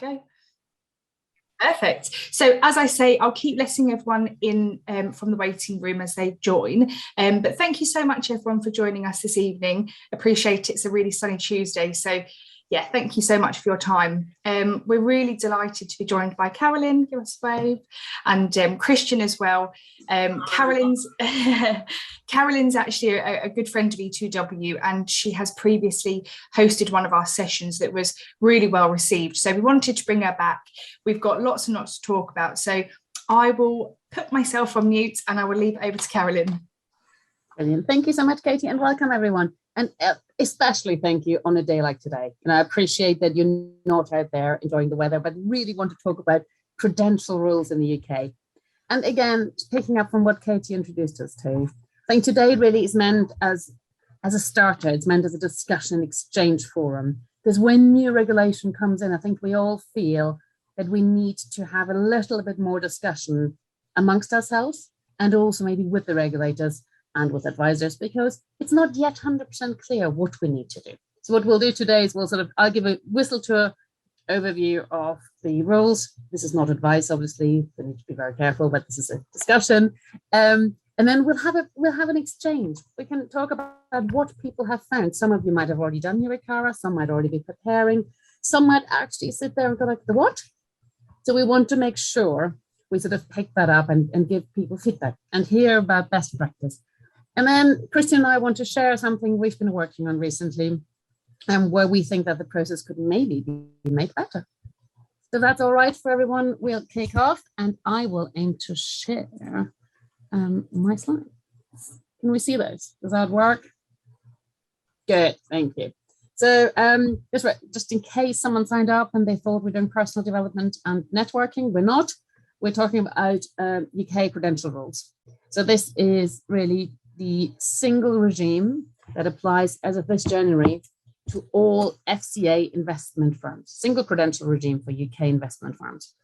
Go. Perfect. So as I say, I'll keep letting everyone in from the waiting room as they join. But thank you so much, everyone, for joining us this evening. Appreciate it. It's a really sunny Tuesday. So yeah, thank you so much for your time. We're really delighted to be joined by Carolin, give us a wave, and Christian as well. Carolin's actually a good friend of E2W, and she has previously hosted one of our sessions that was really well received. So we wanted to bring her back. We've got lots and lots to talk about. So I will put myself on mute and I will leave it over to Carolin. Brilliant. Thank you so much, Katie, and welcome everyone. And especially thank you on a day like today. And I appreciate that you're not out there enjoying the weather, but really want to talk about prudential rules in the UK. And again, picking up from what Katie introduced us to, I think today really is meant as a starter. It's meant as a discussion exchange forum. Because when new regulation comes in, I think we all feel that we need to have a little bit more discussion amongst ourselves and also maybe with the regulators and with advisors, because it's not yet 100% clear what we need to do. So what we'll do today is I'll give a whistle tour overview of the rules. This is not advice, obviously, we need to be very careful, but this is a discussion. And then we'll have an exchange. We can talk about what people have found. Some of you might have already done your ICARA, some might already be preparing, some might actually sit there and go like, the what? So we want to make sure we sort of pick that up and give people feedback and hear about best practice. And then Christian and I want to share something we've been working on recently and where we think that the process could maybe be made better. So that's all right for everyone. We'll kick off and I will aim to share my slides. Can we see those? Does that work? Good, thank you. So just in case someone signed up and they thought we're doing personal development and networking, we're not. We're talking about UK prudential rules. So this is really the single regime that applies as of this January to all FCA investment firms, single prudential regime for UK investment firms.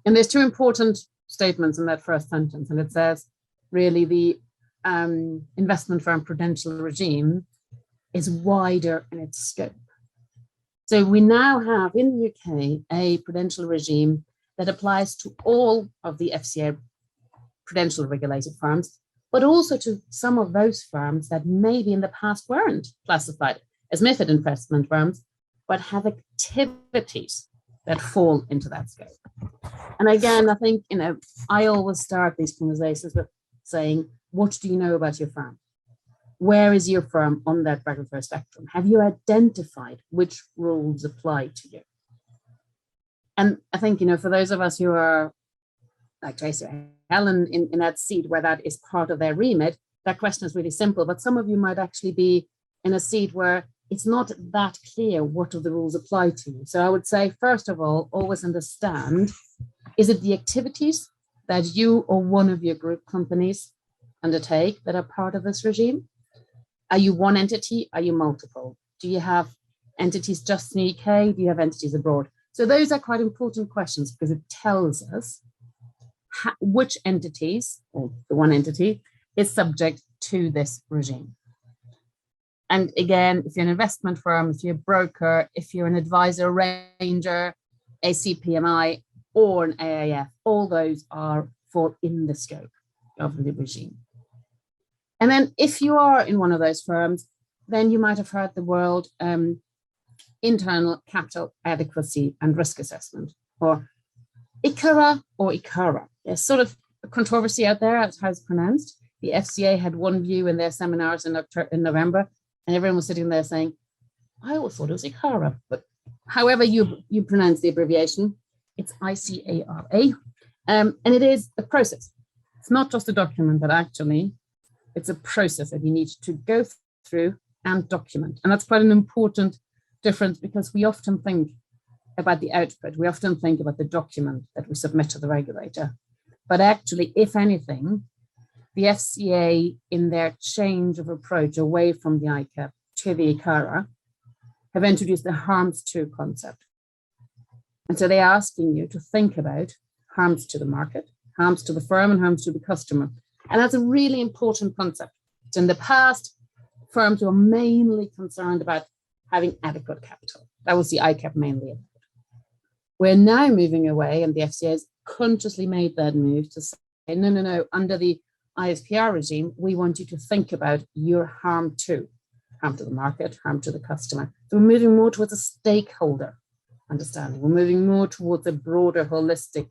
And there's two important statements in that first sentence, and it says really the investment firm prudential regime is wider in its scope. So we now have in the UK a prudential regime that applies to all of the FCA prudential regulated firms, but also to some of those firms that maybe in the past weren't classified as MiFID investment firms, but have activities that fall into that scope. And again, I think, I always start these conversations with saying, what do you know about your firm? Where is your firm on that regulatory spectrum? Have you identified which rules apply to you? And I think, for those of us who are like Tracy or Helen in that seat where that is part of their remit, that question is really simple. But some of you might actually be in a seat where it's not that clear what of the rules apply to you. So I would say, first of all, always understand, is it the activities that you or one of your group companies undertake that are part of this regime? Are you one entity? Are you multiple? Do you have entities just in the UK? Do you have entities abroad? So those are quite important questions because it tells us which entities, or the one entity, is subject to this regime. And again, if you're an investment firm, if you're a broker, if you're an advisor, arranger, a CPMI, or an AIF, all those fall in the scope of the regime. And then if you are in one of those firms, then you might have heard the word internal capital adequacy and risk assessment, or ICARA or ICARA. There's sort of a controversy out there as how it's pronounced. The FCA had one view in their seminars in November, and everyone was sitting there saying, I always thought it was ICARA, but however you pronounce the abbreviation, it's ICARA. And it is a process. It's not just a document, but actually it's a process that you need to go through and document. And that's quite an important difference because we often think about the output. We often think about the document that we submit to the regulator. But actually, if anything, the FCA in their change of approach away from the ICAP to the ICARA have introduced the harms to concept. And so they're asking you to think about harms to the market, harms to the firm, and harms to the customer. And that's a really important concept. So in the past, firms were mainly concerned about having adequate capital. That was the ICAP mainly about. We're now moving away, and the FCA has consciously made that move to say, no, under the IFPR regime, we want you to think about your harm to the market, harm to the customer. So we're moving more towards a stakeholder understanding. We're moving more towards a broader, holistic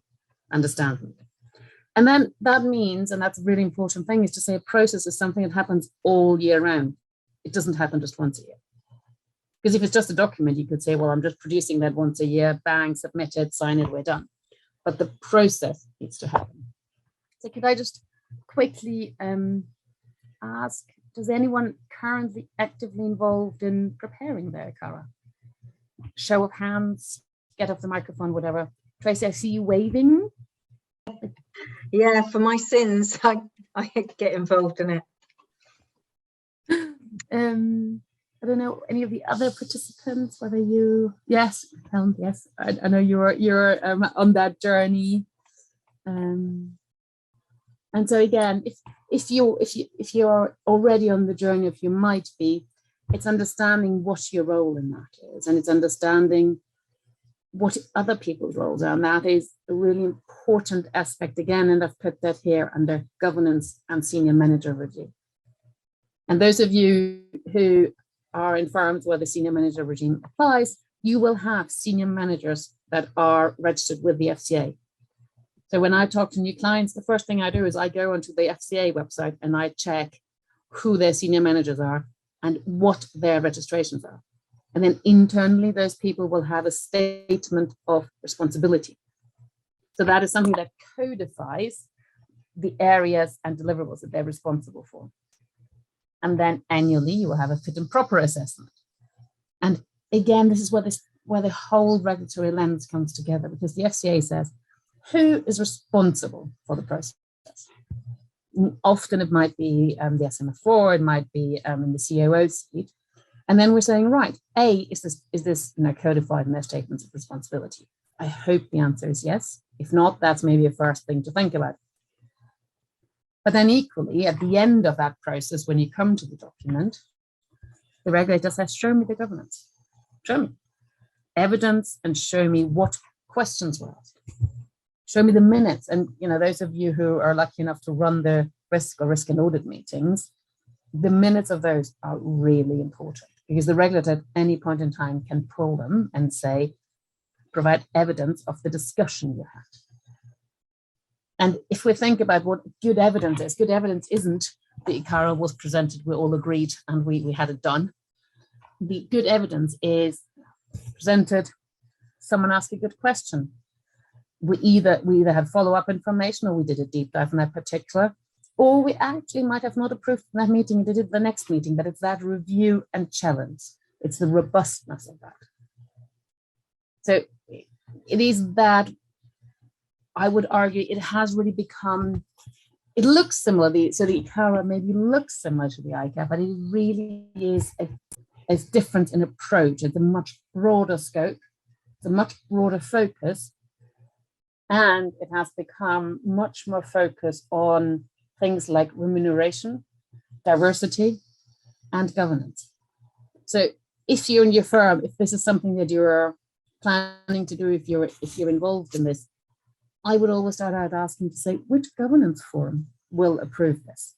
understanding. And then that means, and that's a really important thing, is to say a process is something that happens all year round. It doesn't happen just once a year. Because if it's just a document, you could say, well, I'm just producing that once a year, bang, submit it, sign it, we're done. But the process needs to happen. So could I just quickly ask, does anyone currently actively involved in preparing their ICARA? Show of hands, get off the microphone, whatever. Tracy, I see you waving. Yeah, for my sins, I get involved in it. I don't know any of the other participants, whether you, yes, Helen, yes, I know you're on that journey. And so again, if you're already on the journey, if you might be, it's understanding what your role in that is, and it's understanding what other people's roles are. And that is a really important aspect again, and I've put that here under governance and senior manager review. And those of you who are in firms where the senior manager regime applies, you will have senior managers that are registered with the FCA. So when I talk to new clients, the first thing I do is I go onto the FCA website and I check who their senior managers are and what their registrations are. And then internally, those people will have a statement of responsibility. So that is something that codifies the areas and deliverables that they're responsible for. And then annually, you will have a fit and proper assessment. And again, this is where the whole regulatory lens comes together, because the FCA says, who is responsible for the process? Often it might be the SMF4, it might be in the COO seat. And then we're saying, right, A, is this codified in their statements of responsibility? I hope the answer is yes. If not, that's maybe a first thing to think about. But then equally, at the end of that process, when you come to the document, the regulator says, show me the governance. Show me evidence and show me what questions were asked. Show me the minutes. And, those of you who are lucky enough to run the risk and audit meetings, the minutes of those are really important, because the regulator at any point in time can pull them and say, provide evidence of the discussion you had. And if we think about what good evidence isn't the ICARA was presented, we all agreed, and we had it done. The good evidence is presented, someone asked a good question. We either had follow-up information, or we did a deep dive on that particular, or we actually might have not approved that meeting and did it the next meeting, but it's that review and challenge. It's the robustness of that. So it is that, I would argue, it has really become, it looks similar, so the ICARA maybe looks similar to the ICAP, but it really is a different in approach. It's a much broader scope, it's a much broader focus, and it has become much more focused on things like remuneration, diversity, and governance. So if you're in your firm, if this is something that you're planning to do, if you're involved in this, I would always start out asking to say, which governance forum will approve this?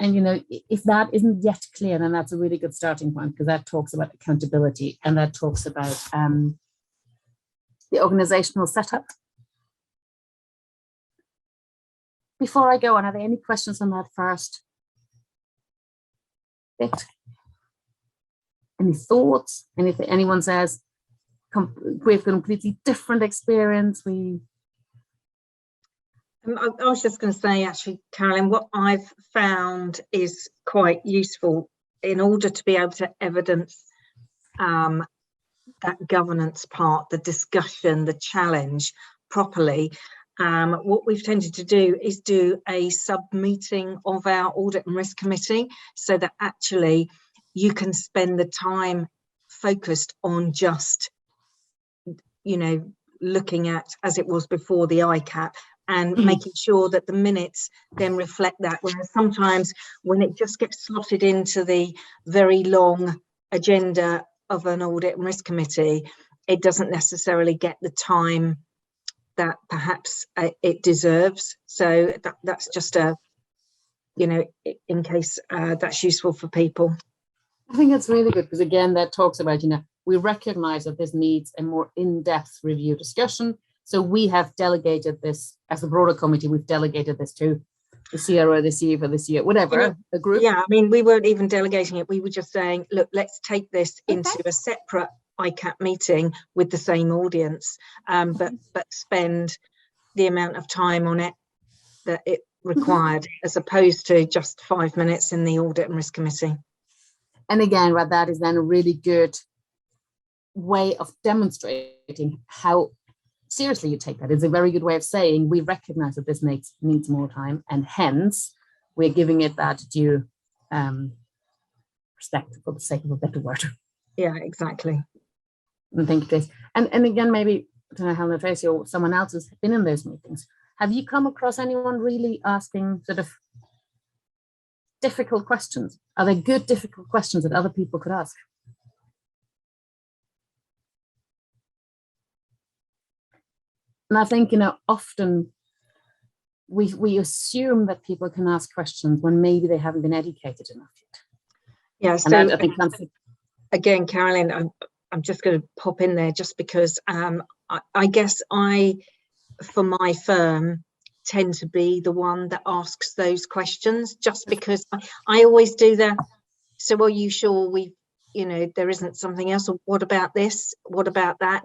And, if that isn't yet clear, then that's a really good starting point, because that talks about accountability, and that talks about the organizational setup. Before I go on, are there any questions on that first bit? Any thoughts? And if anyone says, we have a completely different experience, I was just going to say, actually, Carolin, what I've found is quite useful in order to be able to evidence that governance part, the discussion, the challenge properly. What we've tended to do is do a sub-meeting of our audit and risk committee, so that actually you can spend the time focused on just, looking at, as it was before, the ICAP, and making sure that the minutes then reflect that. Whereas sometimes when it just gets slotted into the very long agenda of an audit and risk committee, it doesn't necessarily get the time that perhaps it deserves. So that's just a, in case that's useful for people. I think it's really good because, again, that talks about, we recognize that this needs a more in-depth review discussion. So we have delegated this, as a broader committee, we've delegated this to the CRO, the CFO, the CEO, whatever, the group. Yeah, I mean, we weren't even delegating it. We were just saying, look, let's take this into a separate ICAP meeting with the same audience, but spend the amount of time on it that it required, as opposed to just 5 minutes in the Audit and Risk Committee. And again, that is then a really good way of demonstrating how seriously you take that. It's a very good way of saying we recognize that this needs more time, and hence we're giving it that due respect, for the sake of a better word. Yeah, exactly. And thank you, Trace. And again, maybe, I don't know, Helen or Tracy or someone else has been in those meetings. Have you come across anyone really asking sort of difficult questions? Are there good, difficult questions that other people could ask? And I think, often we assume that people can ask questions when maybe they haven't been educated enough yet. Yeah, so I think again, Carolin, I'm just going to pop in there just because I guess for my firm, tend to be the one that asks those questions, just because I always do that. So are you sure there isn't something else? Or what about this? What about that?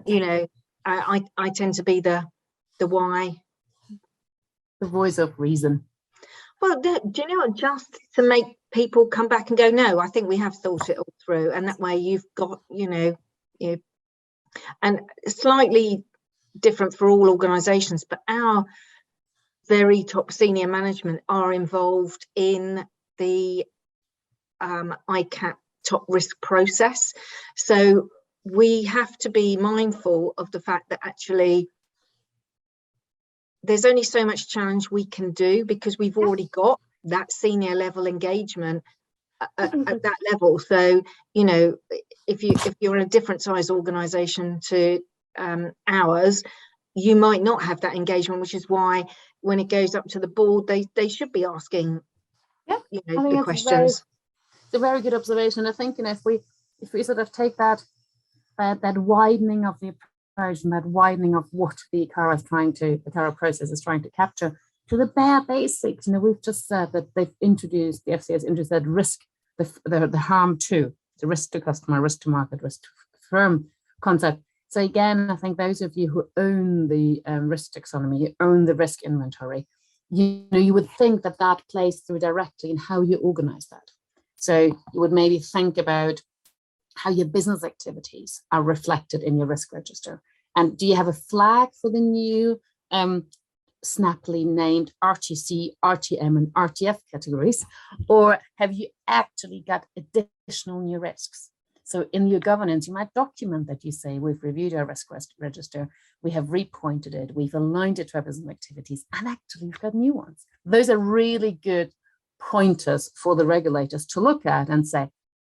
I tend to be the why. The voice of reason. Well, do you know what? Just to make people come back and go, no, I think we have thought it all through. And that way you've got, and slightly different for all organisations, but our very top senior management are involved in the ICAP top risk process. So we have to be mindful of the fact that actually there's only so much challenge we can do, because we've already got that senior level engagement at that level. So, if you're in a different size organisation to ours, you might not have that engagement, which is why when it goes up to the board, they should be asking, the questions. It's a very good observation. I think, if we sort of take that widening of the approach and that widening of what the ICARA process is trying to capture to the bare basics, we've just said that the FCA has introduced that risk, the harm to, the risk to customer, risk to market, risk to firm concept. So again, I think those of you who own the risk taxonomy, you own the risk inventory, you would think that plays through directly in how you organize that. So you would maybe think about how your business activities are reflected in your risk register. And do you have a flag for the new snappily named RTC, RTM and RTF categories? Or have you actually got additional new risks? So in your governance, you might document that you say, we've reviewed our risk register, we have repointed it, we've aligned it to our business activities, and actually we've got new ones. Those are really good pointers for the regulators to look at and say,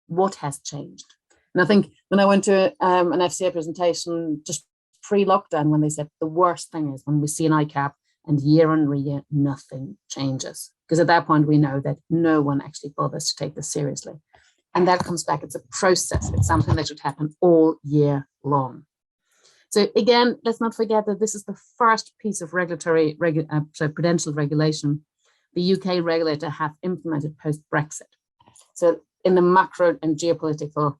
what has changed? And I think when I went to an FCA presentation just pre-lockdown, when they said the worst thing is when we see an ICAP and year on year, nothing changes. Because at that point, we know that no one actually bothers to take this seriously. And that comes back, it's a process. It's something that should happen all year long. So again, let's not forget that this is the first piece of prudential regulation the UK regulator have implemented post-Brexit. So in the macro and geopolitical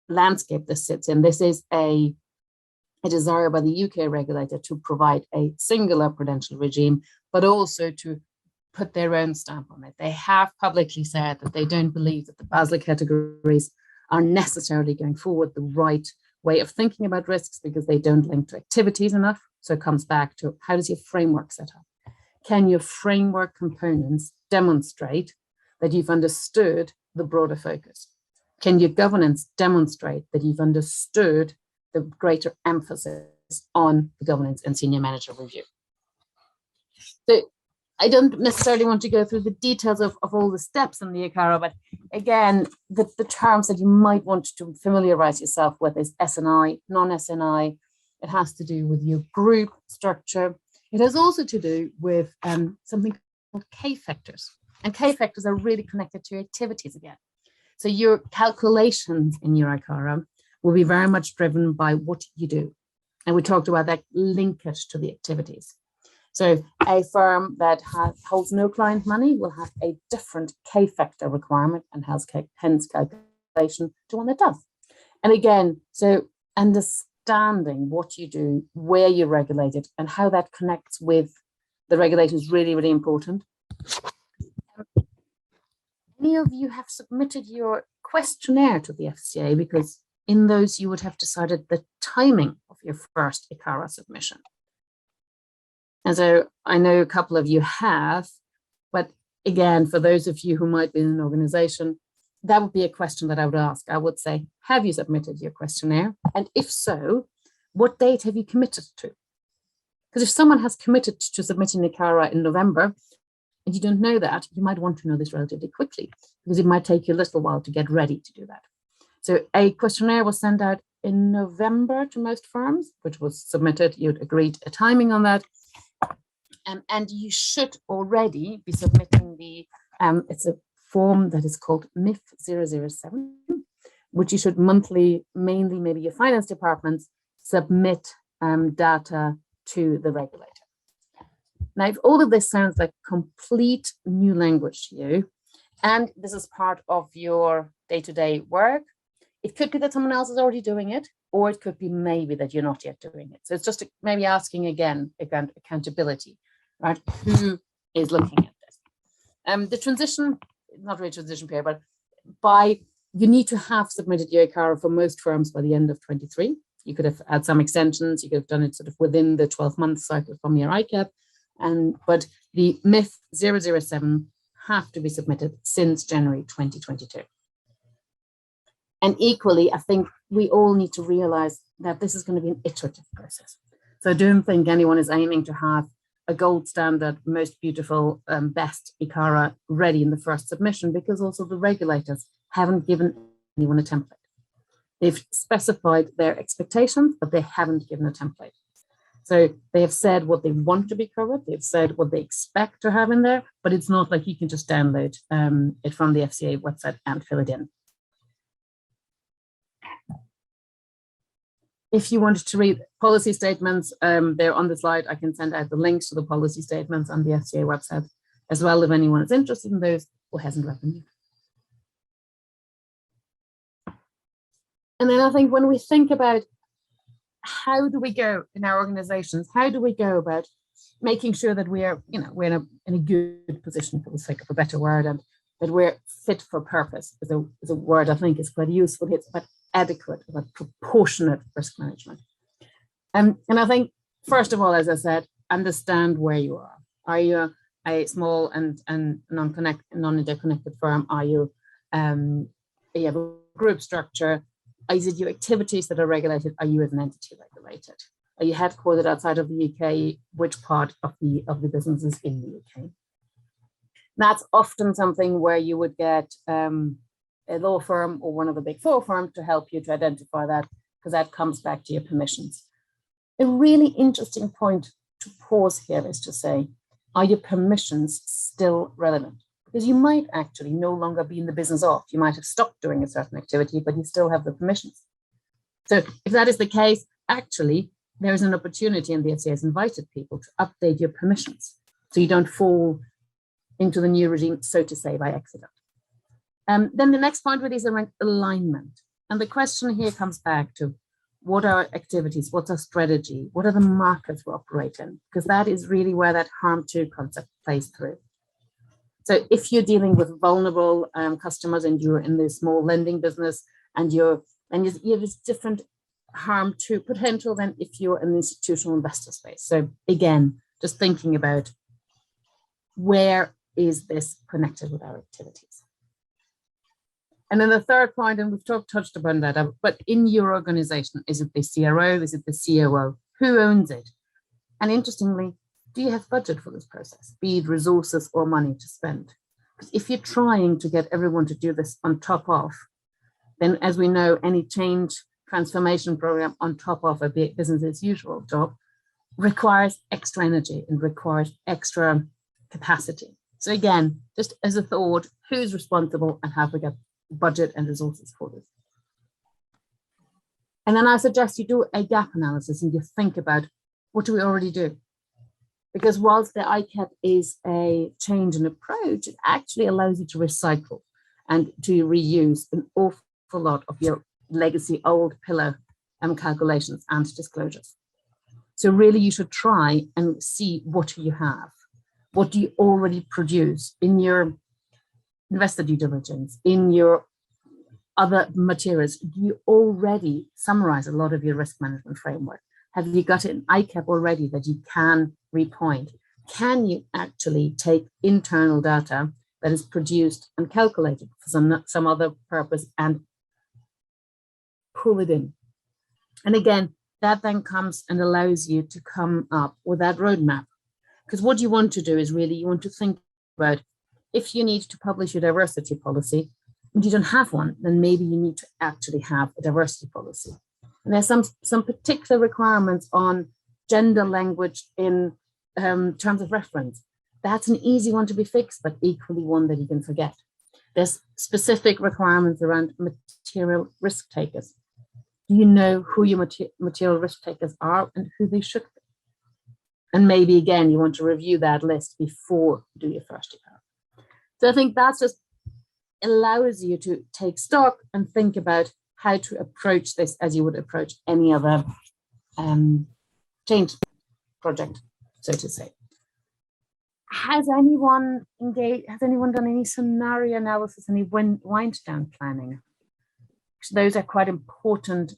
landscape this sits in, this is a desire by the UK regulator to provide a singular prudential regime, but also to put their own stamp on it. They have publicly said that they don't believe that the Basel categories are necessarily going forward the right way of thinking about risks, because they don't link to activities enough. So it comes back to, how does your framework set up? Can your framework components demonstrate that you've understood the broader focus? Can your governance demonstrate that you've understood the greater emphasis on the governance and senior manager review? So I don't necessarily want to go through the details of all the steps in the ICARA, but again, the terms that you might want to familiarize yourself with is SNI, non-SNI. It has to do with your group structure. It has also to do with something called K factors. And K factors are really connected to your activities again. So your calculations in your ICARA will be very much driven by what you do. And we talked about that linkage to the activities. So a firm that holds no client money will have a different K factor requirement and has hence calculation to one that does. And again, so understanding what you do, where you're regulated, and how that connects with the regulation is really, really important. Many of you have submitted your questionnaire to the FCA because in those you would have decided the timing of your first ICARA submission. And so I know a couple of you have, but again, for those of you who might be in an organization, that would be a question that I would ask. I would say, have you submitted your questionnaire? And if so, what date have you committed to? Because if someone has committed to submitting ICARA in November, and you don't know that, you might want to know this relatively quickly, because it might take you a little while to get ready to do that. So a questionnaire was sent out in November to most firms, which was submitted. You'd agreed a timing on that. And you should already be submitting the, it's a form that is called MIF 007, which you should monthly, mainly maybe your finance departments, submit data to the regulator. Now, if all of this sounds like complete new language to you, and this is part of your day-to-day work, it could be that someone else is already doing it, or it could be maybe that you're not yet doing it. So it's just maybe asking again, accountability, right? Who is looking at this? The transition, not really transition period, but you need to have submitted your ICARA for most firms by the end of 23. You could have had some extensions. You could have done it sort of within the 12-month cycle from your ICAP. But the MIF 007 have to be submitted since January 2022. And equally, I think we all need to realize that this is going to be an iterative process. So I don't think anyone is aiming to have a gold standard, most beautiful, best ICARA ready in the first submission, because also the regulators haven't given anyone a template. They've specified their expectations, but they haven't given a template. So they have said what they want to be covered. They've said what they expect to have in there, but it's not like you can just download it from the FCA website and fill it in. If you wanted to read policy statements, they're on the slide. I can send out the links to the policy statements on the FCA website as well, if anyone is interested in those or hasn't read them yet. And then I think when we think about how do we go in our organizations, how do we go about making sure that we're in a good position, for the sake of a better word, and that we're fit for purpose is a word I think is quite useful. It's about adequate, about proportionate risk management. And I think, first of all, as I said, understand where you are. Are you a small and non-interconnected firm? Are you have a group structure? Is it your activities that are regulated? Are you as an entity regulated? Are you headquartered outside of the UK? Which part of the business is in the UK? That's often something where you would get a law firm or one of the big four firms to help you to identify that, because that comes back to your permissions. A really interesting point to pause here is to say, are your permissions still relevant? Because you might actually no longer be in the business of. You might have stopped doing a certain activity, but you still have the permissions. So if that is the case, actually, there is an opportunity, and the FCA has invited people to update your permissions so you don't fall into the new regime, so to say, by accident. Then the next point really is around alignment. And the question here comes back to what are our activities, what's our strategy, what are the markets we operate in? Because that is really where that harm to concept plays through. So if you're dealing with vulnerable customers and you're in the small lending business and you have this different harm to potential than if you're in the institutional investor space. So again, just thinking about where is this connected with our activities. And then the third point, and we've touched upon that, but in your organization, is it the CRO, is it the COO? Who owns it? And interestingly, do you have budget for this process, be it resources or money to spend? Because if you're trying to get everyone to do this on top of, then as we know, any change transformation program on top of a business as usual job requires extra energy and requires extra capacity. So again, just as a thought, who's responsible and have we got budget and resources for this? And then I suggest you do a gap analysis and you think about, what do we already do? Because whilst the ICAP is a change in approach, it actually allows you to recycle and to reuse an awful lot of your legacy old pillar calculations and disclosures. So really you should try and see what you have. What do you already produce in your investor due diligence, in your other materials? Do you already summarize a lot of your risk management framework? Have you got an ICAP already that you can repoint? Can you actually take internal data that is produced and calculated for some other purpose and pull it in? And again, that then comes and allows you to come up with that roadmap. Because what you want to do is really, you want to think about, if you need to publish a diversity policy and you don't have one, then maybe you need to actually have a diversity policy. And there's some particular requirements on gender language in terms of reference. That's an easy one to be fixed, but equally one that you can forget. There's specific requirements around material risk takers. Do you know who your material risk takers are and who they should be? And maybe, again, you want to review that list before you do your first ICARA. So I think that's just allows you to take stock and think about how to approach this as you would approach any other change project, so to say. Has anyone engaged? Has anyone done any scenario analysis, any wind down planning? So those are quite important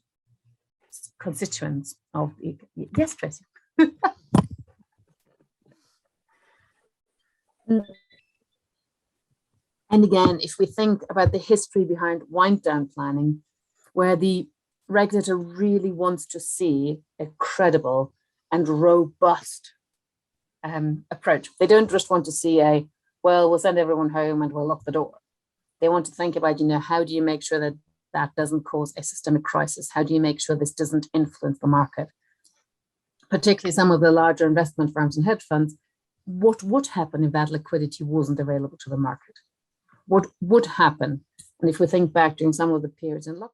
constituents of the. Yes, Tracy. And again, if we think about the history behind wind down planning, where the regulator really wants to see a credible and robust approach. They don't just want to see a, well, we'll send everyone home and we'll lock the door. They want to think about, how do you make sure that that doesn't cause a systemic crisis? How do you make sure this doesn't influence the market? Particularly some of the larger investment firms and hedge funds, what would happen if that liquidity wasn't available to the market? What would happen? And if we think back during some of the periods in lockdown,